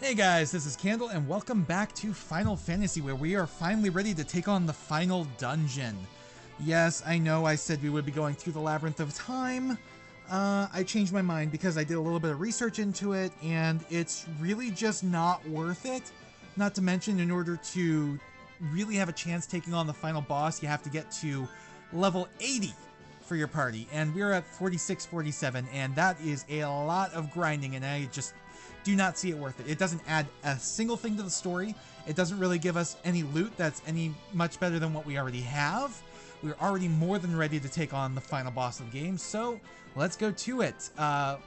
Hey guys, this is Candle, and welcome back to Final Fantasy, where we are finally ready to take on the final dungeon. Yes, I know I said we would be going through the Labyrinth of Time. I changed my mind because I did a little bit of research into it, and it's really just not worth it. Not to mention, in order to really have a chance taking on the final boss, you have to get to level 80 for your party, and we're at 46, 47, and that is a lot of grinding, and I just do not see it worth it. It doesn't add a single thing to the story. It doesn't really give us any loot that's any much better than what we already have. We're already more than ready to take on the final boss of the game, so let's go to it.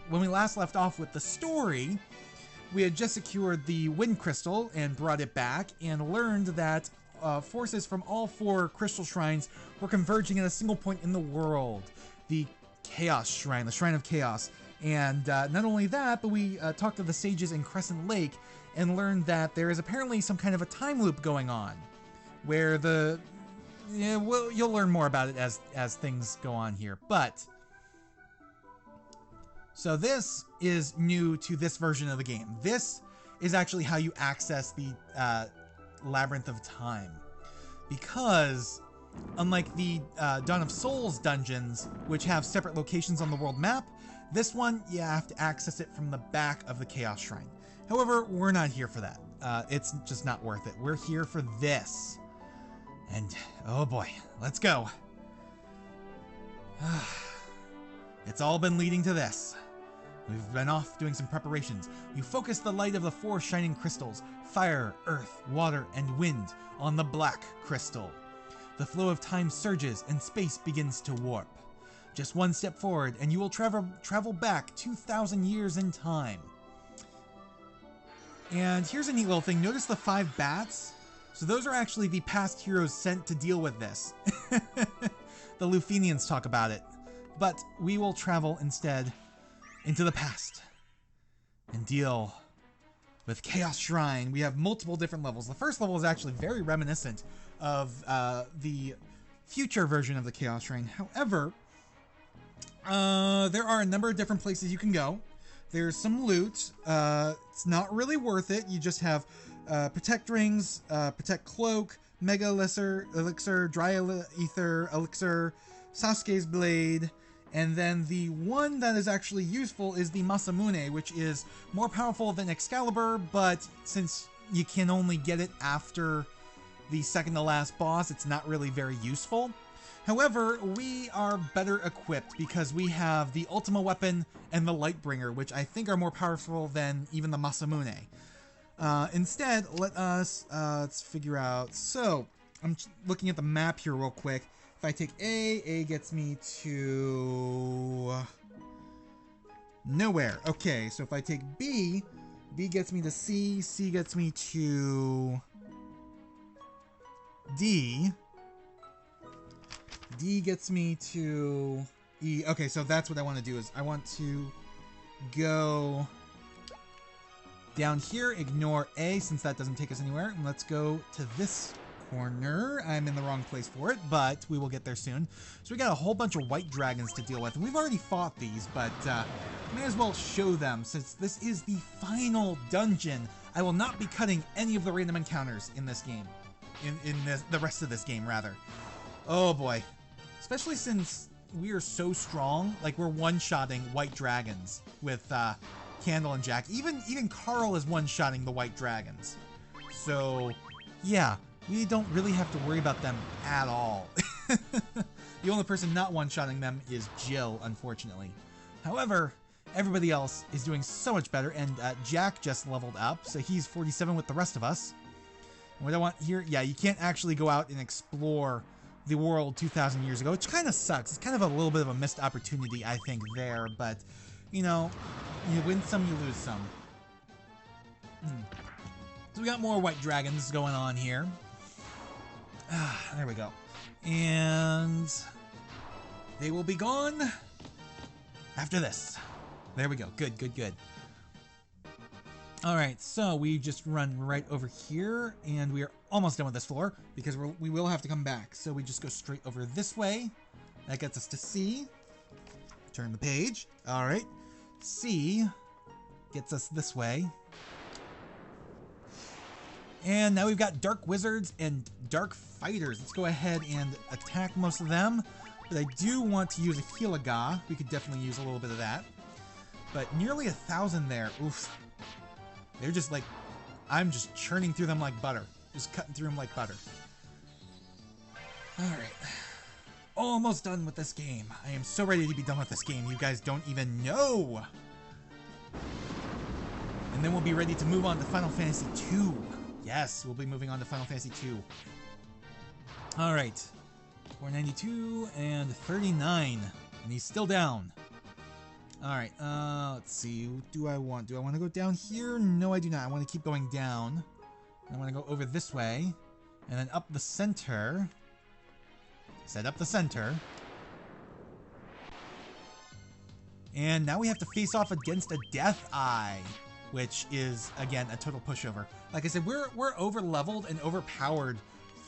When we last left off with the story, we had just secured the Wind Crystal and brought it back, and learned that forces from all 4 crystal shrines were converging at a single point in the world. The Chaos Shrine, the Shrine of Chaos. And not only that, but we talked to the sages in Crescent Lake and learned that there is apparently some kind of a time loop going on, where the... Yeah, well, you'll learn more about it as things go on here. But... so this is new to this version of the game. This is actually how you access the Labyrinth of Time. Because... unlike the Dawn of Souls dungeons, which have separate locations on the world map, this one, you have to access it from the back of the Chaos Shrine. However, we're not here for that. It's just not worth it. We're here for this. And, oh boy, let's go. It's all been leading to this. We've been off doing some preparations. You focus the light of the 4 shining crystals, fire, earth, water, and wind, on the black crystal. The flow of time surges and space begins to warp. Just one step forward and you will travel back 2,000 years in time. And here's a neat little thing. Notice the 5 bats? So those are actually the past heroes sent to deal with this. The Luthenians talk about it. But we will travel instead into the past and deal with Chaos Shrine. We have multiple different levels. The first level is actually very reminiscent of the future version of the Chaos Shrine. However, there are a number of different places you can go. There's some loot. It's not really worth it. You just have Protect Rings, Protect Cloak, Mega Elixir, Dry Ether Elixir, Sasuke's Blade, and then the one that is actually useful is the Masamune, which is more powerful than Excalibur, but since you can only get it after the second to last boss, it's not really very useful. However, we are better equipped because we have the Ultima Weapon and the Lightbringer, which I think are more powerful than even the Masamune. Instead, let's figure out. So, I'm looking at the map here real quick. If I take A gets me to nowhere. Okay, so if I take B gets me to C gets me to D gets me to E. Okay, so that's what I want to do, is I want to go down here, ignore A since that doesn't take us anywhere, and let's go to this corner. I'm in the wrong place for it, but we will get there soon. So we got a whole bunch of white dragons to deal with, and we've already fought these, but may as well show them since this is the final dungeon. I will not be cutting any of the random encounters in this game, in the rest of this game rather. Oh boy. Especially since we are so strong, like we're one-shotting white dragons with Candle and Jack. Even Carl is one-shotting the white dragons. So, yeah, we don't really have to worry about them at all. The only person not one-shotting them is Jill, unfortunately. However, everybody else is doing so much better, and Jack just leveled up, so he's 47 with the rest of us. And what I want here, yeah, you can't actually go out and explore the world 2,000 years ago, which kind of sucks. It's kind of a little bit of a missed opportunity, I think, there, but, you know, you win some, you lose some. So we got more white dragons going on here. There we go. And they will be gone after this. There we go. Good, good, good. Alright, so we just run right over here, and we are almost done with this floor, because we will have to come back. So we just go straight over this way. That gets us to C. Turn the page. Alright. C gets us this way. And now we've got Dark Wizards and Dark Fighters. Let's go ahead and attack most of them. But I do want to use a Healaga. We could definitely use a little bit of that. But nearly 1,000 there. Oof. They're just like... I'm just churning through them like butter. Just cutting through them like butter. Alright. Almost done with this game. I am so ready to be done with this game. You guys don't even know. And then we'll be ready to move on to Final Fantasy II. Yes, we'll be moving on to Final Fantasy II. Alright. 492 and 39. And he's still down. Alright, let's see. What do I want? Do I want to go down here? No, I do not. I want to keep going down. I want to go over this way. And then up the center. Set up the center. And now we have to face off against a Death Eye, which is, again, a total pushover. Like I said, we're over-leveled and overpowered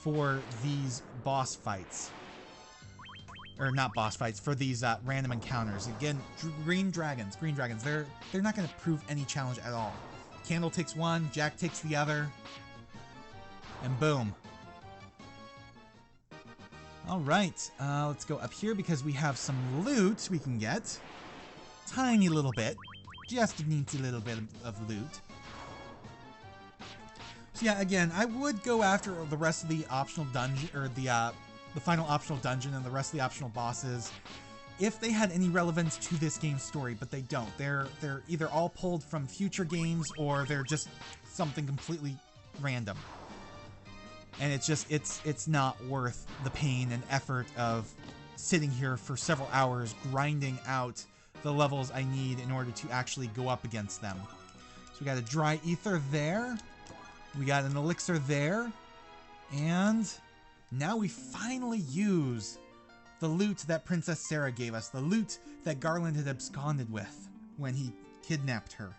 for these boss fights. Or not boss fights, for these random encounters. Again, green dragons. They're not going to prove any challenge at all. Candle takes one, Jack takes the other, and boom. Alright, let's go up here because we have some loot we can get. Tiny little bit. Just a neaty little bit of loot. So yeah, again, I would go after the rest of the optional dungeon, or the final optional dungeon and the rest of the optional bosses if they had any relevance to this game's story, but they don't. They're either all pulled from future games or they're just something completely random. And it's just, it's not worth the pain and effort of sitting here for several hours grinding out the levels I need in order to actually go up against them. So we got a dry ether there. We got an elixir there. And now we finally use the loot that Princess Sarah gave us. The loot that Garland had absconded with when he kidnapped her.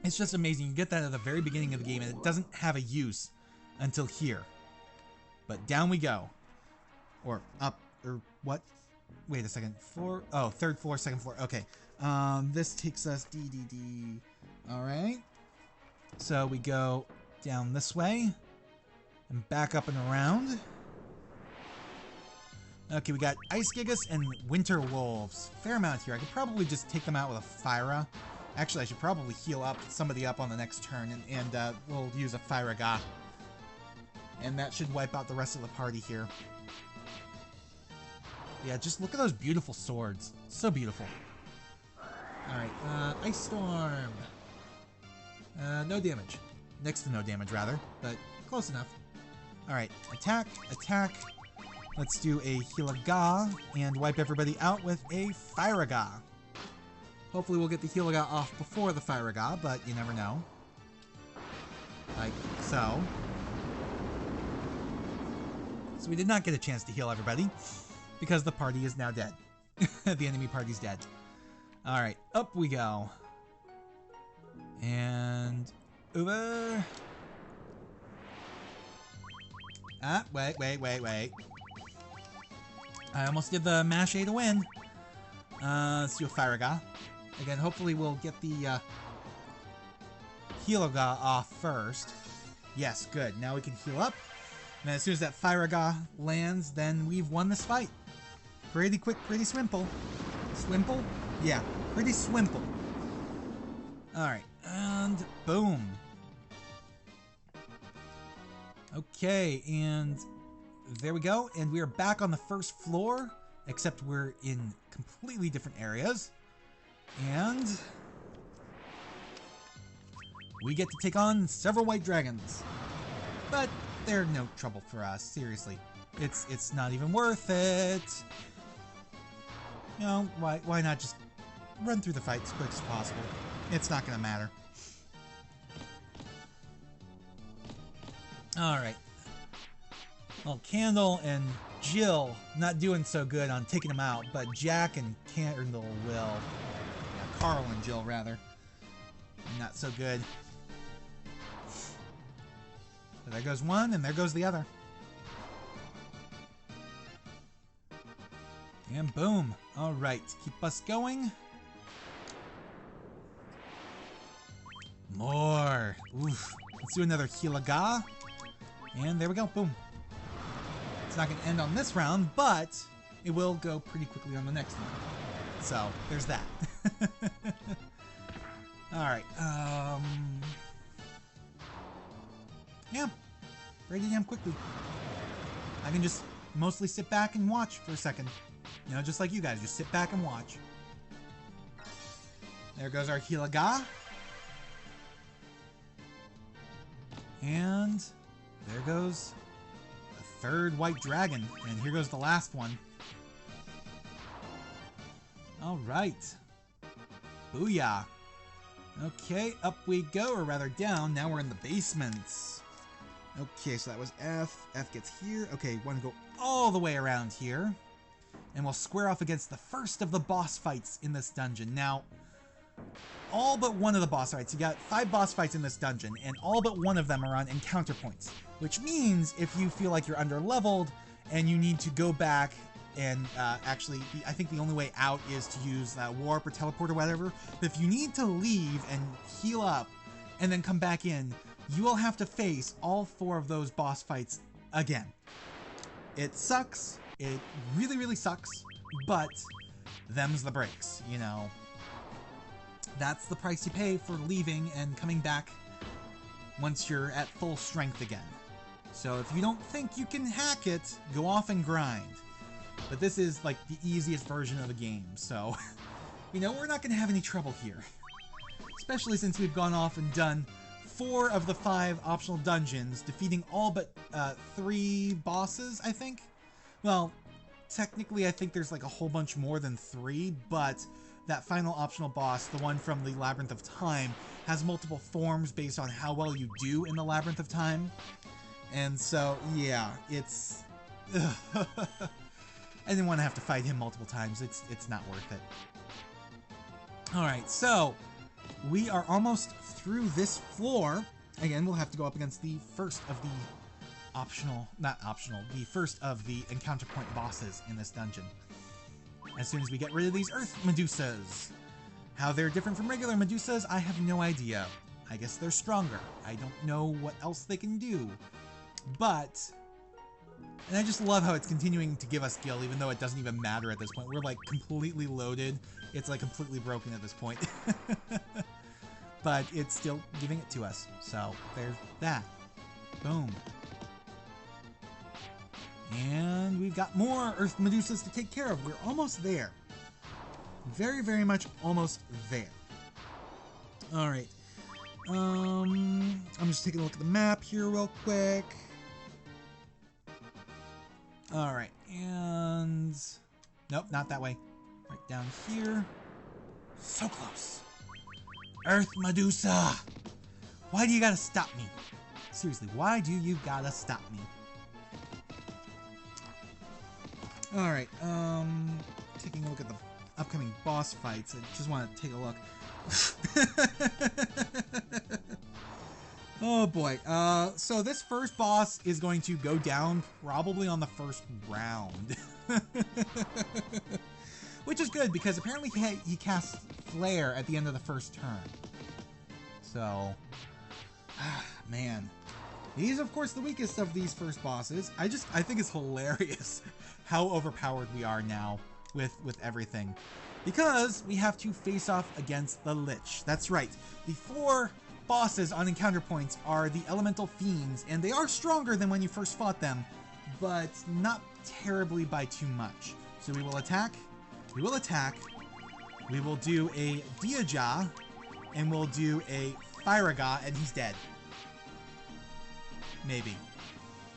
It's just amazing. You get that at the very beginning of the game, and it doesn't have a use until here. But down we go. Or up, or what? Wait a second. Floor? Oh, third floor, second floor. Okay. This takes us DDD. Alright. So we go down this way. And back up and around. Okay, we got Ice Gigas and Winter Wolves. Fair amount here. I could probably just take them out with a Fyra. Actually, I should probably heal up somebody up on the next turn, and we'll use a Fyra. And that should wipe out the rest of the party here. Yeah, just look at those beautiful swords. So beautiful. Alright, Ice Storm. No damage. Next to no damage, rather, but close enough. Alright, attack, attack. Let's do a Healaga and wipe everybody out with a Fyra. Hopefully we'll get the Healaga off before the Fyra, but you never know. Like so. So we did not get a chance to heal everybody, because the party is now dead. The enemy party's dead. Alright, up we go. And over. Ah, wait. I almost did the mash A to win. Let's do a Fyra. Again, hopefully we'll get the Healaga off first. Yes, good. Now we can heal up. And as soon as that Fyra lands, then we've won this fight. Pretty quick, pretty swimple. Swimple? Yeah, pretty swimple. Alright, and boom. Okay, and there we go. And we are back on the first floor, except we're in completely different areas. And we get to take on several white dragons. But they're no trouble for us, seriously. It's not even worth it. You know, why not just run through the fight as quick as possible? It's not gonna matter. Alright. Well, Candle and Jill not doing so good on taking them out, but Jack and Candle will. Yeah, Carl and Jill, rather. Not so good. So there goes one, and there goes the other. And boom. Alright, keep us going. Let's do another Hilaga. And there we go. Boom. It's not going to end on this round, but it will go pretty quickly on the next one. So, there's that. Alright. Yeah. Pretty damn quickly. I can just mostly sit back and watch for a second. You know, just like you guys. Just sit back and watch. There goes our Hilaga. And there goes the third white dragon. And here goes the last one. Alright. Booyah. Okay, up we go, or rather down. Now we're in the basements. Okay, so that was F. F gets here. Okay, want to go all the way around here. And we'll square off against the first of the boss fights in this dungeon. Now, all but one of the boss fights. You got 5 boss fights in this dungeon, and all but one of them are on encounter points. Which means if you feel like you're under-leveled and you need to go back and actually, I think the only way out is to use warp or teleport or whatever. But if you need to leave and heal up and then come back in, you will have to face all 4 of those boss fights again. It sucks. It really, really sucks. But them's the breaks, you know. That's the price you pay for leaving and coming back once you're at full strength again. So if you don't think you can hack it, go off and grind. But this is like the easiest version of the game, so you know, we're not going to have any trouble here. Especially since we've gone off and done 4 of the 5 optional dungeons, defeating all but 3 bosses, I think. Well, technically I think there's like a whole bunch more than 3, but that final optional boss, the one from the Labyrinth of Time, has multiple forms based on how well you do in the Labyrinth of Time. And so, yeah, it's... I didn't want to have to fight him multiple times. It's not worth it. Alright, so we are almost through this floor. Again, we'll have to go up against the first of the the first of the encounter point bosses in this dungeon. As soon as we get rid of these Earth Medusas. How they're different from regular Medusas, I have no idea. I guess they're stronger. I don't know what else they can do. But... and I just love how it's continuing to give us gil, even though it doesn't even matter at this point. We're, like, completely loaded. It's, like, completely broken at this point. But it's still giving it to us. So, there's that. Boom. And we've got more Earth Medusas to take care of. We're almost there. Very, very much almost there. Alright. I'm just taking a look at the map here real quick. Alright, and... nope, not that way. Right down here. So close. Earth Medusa! Why do you gotta stop me? Seriously, why do you gotta stop me? Alright, taking a look at the upcoming boss fights. I just want to take a look. Oh boy. So this first boss is going to go down probably on the first round. Which is good, because apparently he casts Flare at the end of the first turn. So... man. He's, of course, the weakest of these first bosses. I think it's hilarious how overpowered we are now with everything. Because we have to face off against the Lich. That's right. The 4 bosses on encounter points are the Elemental Fiends, and they are stronger than when you first fought them, but not terribly by too much. So we will attack, we will attack, we will do a Diaja, and we'll do a Firaga, and he's dead. Maybe.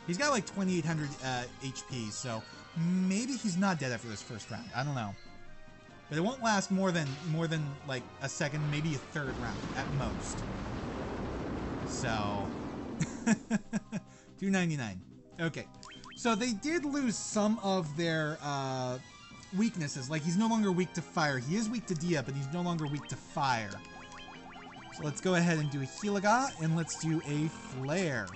He's got like 2,800 HP, so maybe he's not dead after this first round. I don't know. But it won't last more than like a second, maybe a third round at most. So, 299. Okay, so they did lose some of their weaknesses. Like, he's no longer weak to fire. He is weak to Dia, but he's no longer weak to fire. So let's go ahead and do a Hilaga, and let's do a Flare.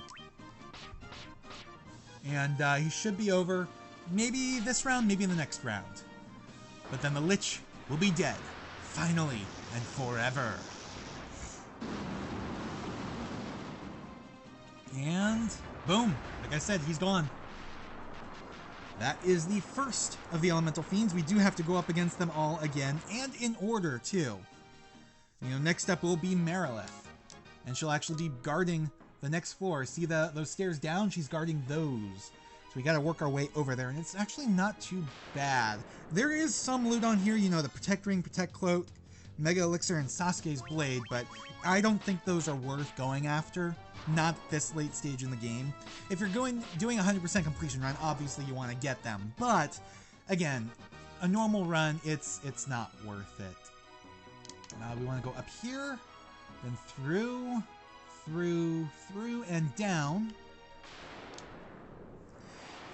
And he should be over maybe this round, maybe in the next round. But then the Lich will be dead, finally and forever. And boom. Like I said, he's gone. That is the first of the elemental fiends. We do have to go up against them all again, and in order, too. You know, next up will be Marilith. And she'll actually be guarding the next floor. See those stairs down? She's guarding those. So we gotta work our way over there, and it's actually not too bad. There is some loot on here, you know, the Protect Ring, Protect Cloak, Mega Elixir, and Sasuke's Blade, but I don't think those are worth going after. Not this late stage in the game. If you're doing 100% completion run, obviously you want to get them. But, again, a normal run, it's not worth it. We want to go up here, then through, and down.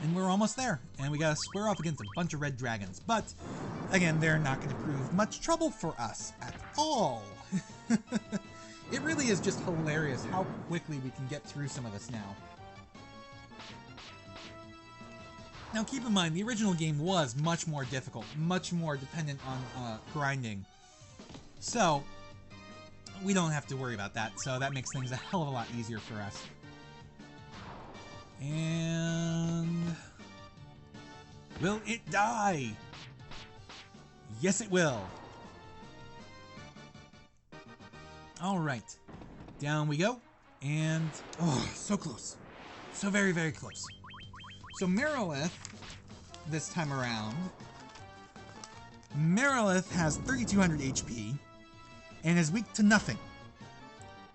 And we're almost there. And we got to square off against a bunch of red dragons. But, again, they're not going to prove much trouble for us at all. It really is just hilarious how quickly we can get through some of this now. Now keep in mind, the original game was much more difficult, much more dependent on grinding. So, we don't have to worry about that, so that makes things a hell of a lot easier for us. And... will it die? Yes, it will. Alright, down we go, and, oh, so close. So very, very close. So Marilith, this time around, Marilith has 3200 HP, and is weak to nothing.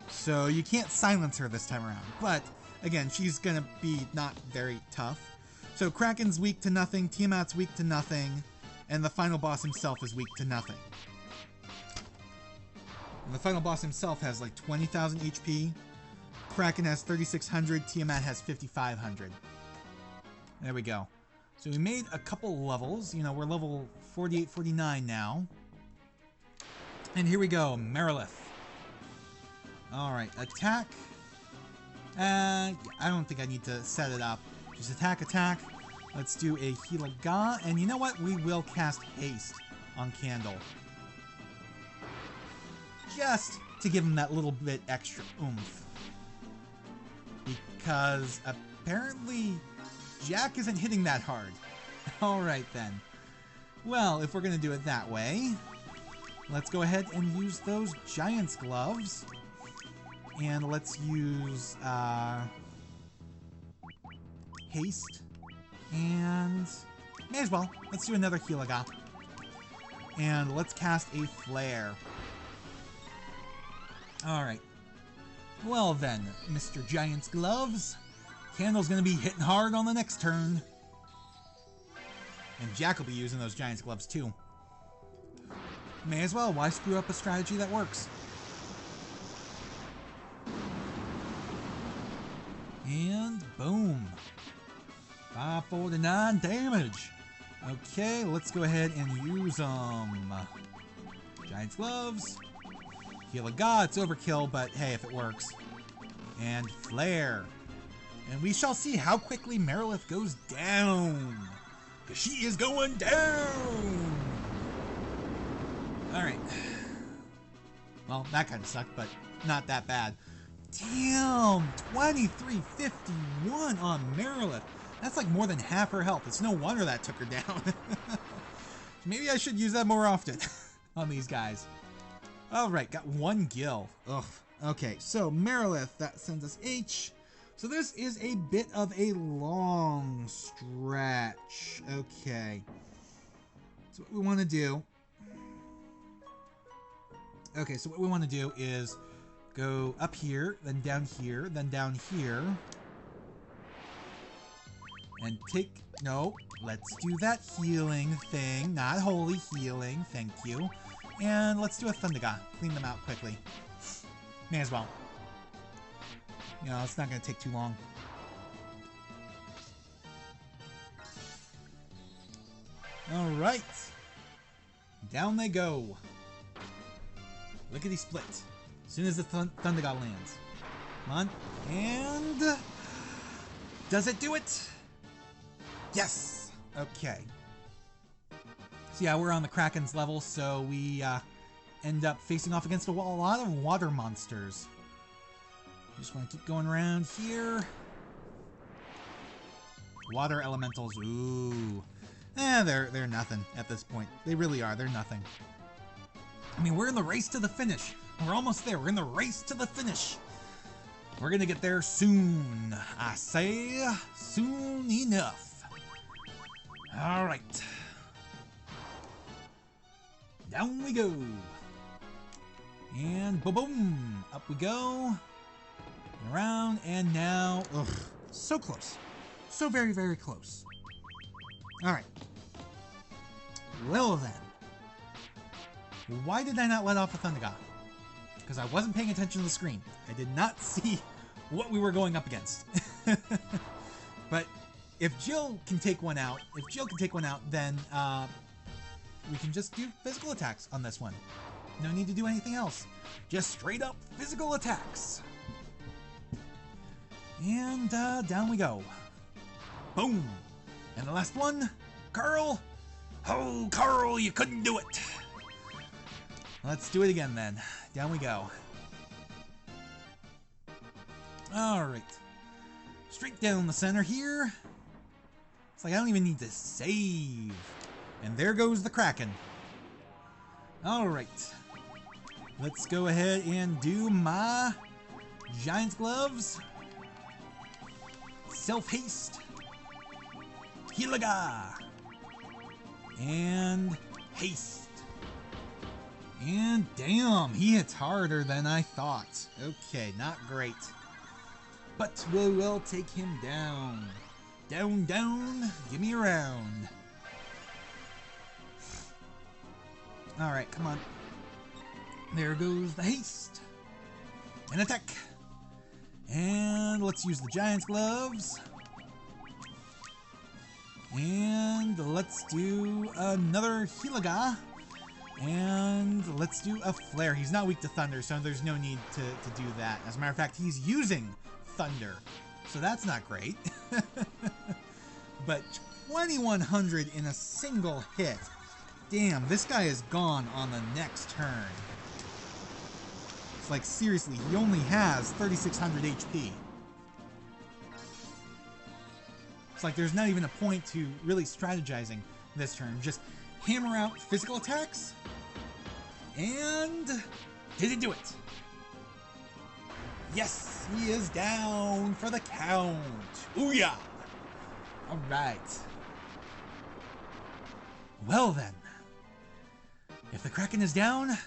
So you can't silence her this time around, but, again, she's gonna be not very tough. So Kraken's weak to nothing, Tiamat's weak to nothing, and the final boss himself is weak to nothing. And the final boss himself has like 20,000 HP. Kraken has 3,600. Tiamat has 5,500. There we go. So we made a couple levels. You know, we're level 48, 49 now. And here we go. Marilith. Alright, attack. I don't think I need to set it up. Just attack, attack. Let's do a Hilaga. And you know what? We will cast Haste on Candle. Just to give him that little bit extra oomph. Because apparently Jack isn't hitting that hard. Alright then. Well, if we're going to do it that way, let's go ahead and use those Giant's Gloves. And let's use Haste. And may as well. Let's do another Hilaga. And let's cast a Flare. Alright. Well then, Mr. Giant's Gloves. Candle's gonna be hitting hard on the next turn. And Jack will be using those Giant's Gloves too. May as well, why screw up a strategy that works? And boom. 549 damage. Okay, let's go ahead and use Giant's Gloves. Hilaga, it's overkill, but hey, if it works. And Flare. And we shall see how quickly Marilith goes down. Because she is going down! Alright. Well, that kind of sucked, but not that bad. Damn! 2351 on Marilith. That's like more than half her health. It's no wonder that took her down. Maybe I should use that more often on these guys. Alright, got one gil. Ugh. Okay, so Marilith, that sends us H. So this is a bit of a long stretch. Okay. So what we want to do... Okay, so what we want to do is go up here, then down here, then down here. And take... No, let's do that healing thing. Not holy healing, thank you. And let's do a Thundaga. Clean them out quickly. May as well. You know, it's not going to take too long. Alright. Down they go. Lickety split. As soon as the Thundaga lands. Come on. And... does it do it? Yes! Okay. So yeah, we're on the Kraken's level, so we end up facing off against a lot of water monsters. Just want to keep going around here. Water elementals. Ooh. They're nothing at this point. They really are. They're nothing. I mean, we're in the race to the finish. We're almost there. We're in the race to the finish. We're gonna get there soon. I say soon enough. All right. Down we go. And boom, up we go. And around, and now, ugh, so close. So very, very close. All right. Well then. Why did I not let off a Thunder God? Because I wasn't paying attention to the screen. I did not see what we were going up against. But if Jill can take one out, then we can just do physical attacks on this one. No need to do anything else. Just straight up physical attacks. And down we go. Boom. And the last one, Carl. Oh, Carl, you couldn't do it. Let's do it again then. Down we go. Alright. Straight down the center here. It's like I don't even need to save. And there goes the Kraken. Alright. Let's go ahead and do my Giant's Gloves. Self-haste. Hilaga. And haste. And damn, he hits harder than I thought. Okay, not great. But we will take him down. Down, down, give me a round. Alright, come on. There goes the haste. And attack. And let's use the Giant's Gloves. And let's do another Hilaga. And let's do a Flare. He's not weak to Thunder, so there's no need to do that. As a matter of fact, he's using Thunder. So that's not great. But 2100 in a single hit. Damn, this guy is gone on the next turn. It's like, seriously, he only has 3600 HP. It's like there's not even a point to really strategizing this turn. Just hammer out physical attacks. And did it do it? Yes, he is down for the count. Ooh-yah! Alright. Well then. If the Kraken is down,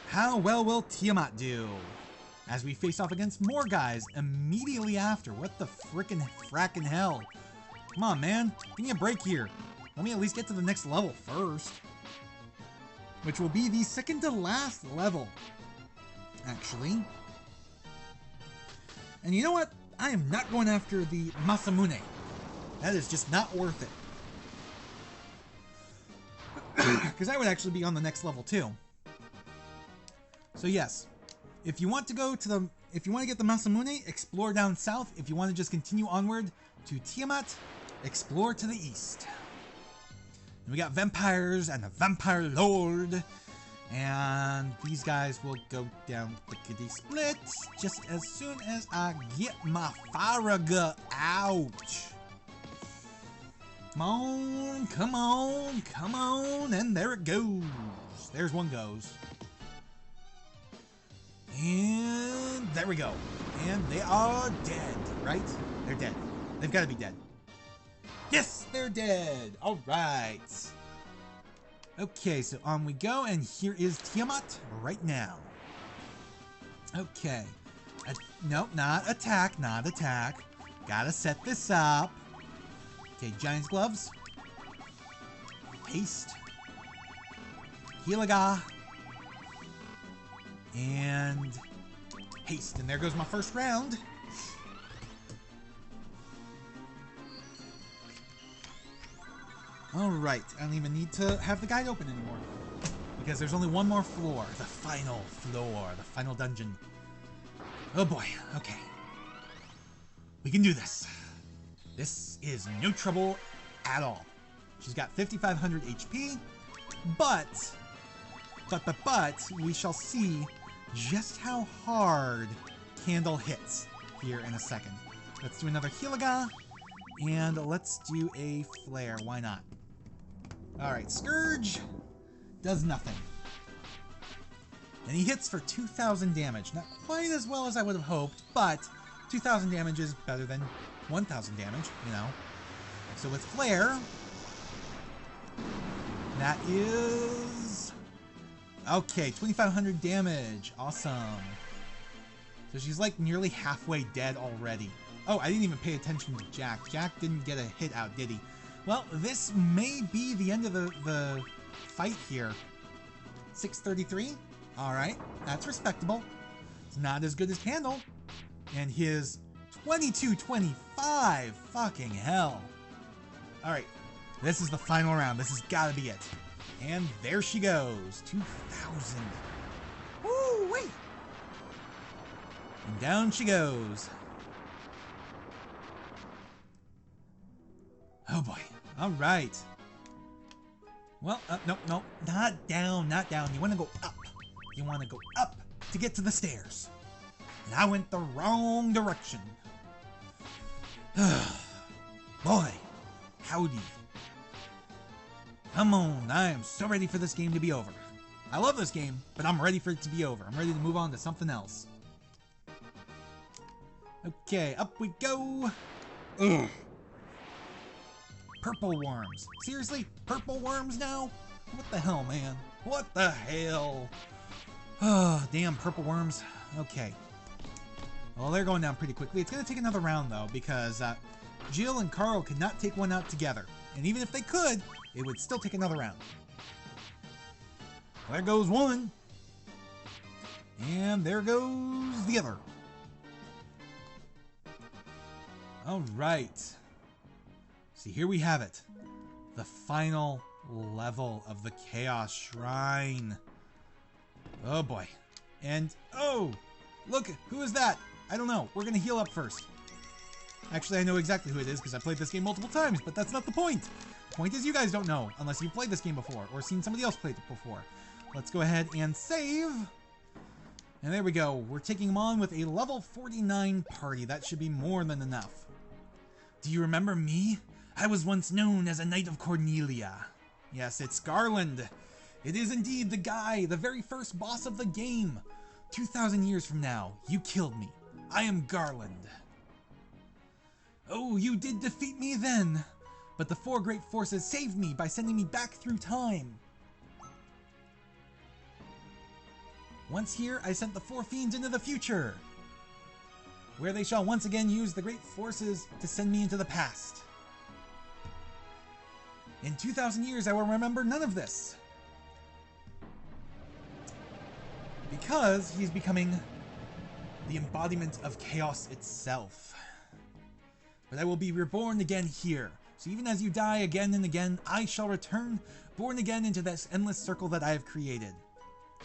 how well will Tiamat do? As we face off against more guys immediately after. What the frackin' hell? Come on, man. Give me a break here. Let me at least get to the next level first. Which will be the second to last level, actually. And you know what? I am not going after the Masamune. That is just not worth it. Because I would actually be on the next level too. So yes, if you want to go to the, if you want to get the Masamune, explore down south. If you want to just continue onward to Tiamat, explore to the east. And we got vampires and a vampire lord. And these guys will go down lickety split just as soon as I get my Faraga out. Come on, come on, come on, and there it goes. There's one goes. And there we go. And they are dead, right? They're dead. They've got to be dead. Yes, they're dead. All right. Okay, so on we go, and here is Tiamat right now. Okay. Nope, not attack, not attack. Gotta set this up. Okay, Giant's Gloves. Haste. Hilaga. And haste. And there goes my first round. Alright, I don't even need to have the guide open anymore. Because there's only one more floor. The final floor. The final dungeon. Oh boy, okay. We can do this. This is no trouble at all. She's got 5,500 HP, but we shall see just how hard handle hits here in a second. Let's do another Heliga, and let's do a Flare. Why not? Alright, Scourge does nothing. And he hits for 2,000 damage. Not quite as well as I would have hoped, but 2,000 damage is better than 1,000 damage, you know. So with Flare, that is... okay, 2,500 damage. Awesome. So she's like nearly halfway dead already. Oh, I didn't even pay attention to Jack. Jack didn't get a hit out, did he? Well, this may be the end of the fight here. 633? Alright, that's respectable. It's not as good as Candle. And his 2225! Fucking hell. Alright, this is the final round. This has got to be it. And there she goes. 2,000. Woo, wait! And down she goes. Oh boy. Alright. Well, no, not down, not down. You want to go up. You want to go up to get to the stairs. And I went the wrong direction. Boy, howdy. Come on, I am so ready for this game to be over. I love this game, but I'm ready for it to be over. I'm ready to move on to something else. Okay, up we go. Ugh. Purple worms. Seriously? Purple worms now? What the hell, man? What the hell? Oh, damn, purple worms. Okay. Well, they're going down pretty quickly. It's going to take another round, though, because Jill and Carl could not take one out together. And even if they could, it would still take another round. There goes one. And there goes the other. All right. See, here we have it. The final level of the Chaos Shrine. Oh boy. And, oh! Look, who is that? I don't know. We're gonna heal up first. Actually, I know exactly who it is because I played this game multiple times, but that's not the point. The point is you guys don't know, unless you've played this game before or seen somebody else play it before. Let's go ahead and save. And there we go. We're taking them on with a level 49 party. That should be more than enough. Do you remember me? I was once known as a Knight of Cornelia. Yes, it's Garland. It is indeed the guy, the very first boss of the game. 2,000 years from now, you killed me. I am Garland. Oh, you did defeat me then. But the four great forces saved me by sending me back through time. Once here, I sent the four fiends into the future, where they shall once again use the great forces to send me into the past. In 2,000 years, I will remember none of this. Because he's becoming the embodiment of chaos itself. But I will be reborn again here. So even as you die again and again, I shall return, born again into this endless circle that I have created.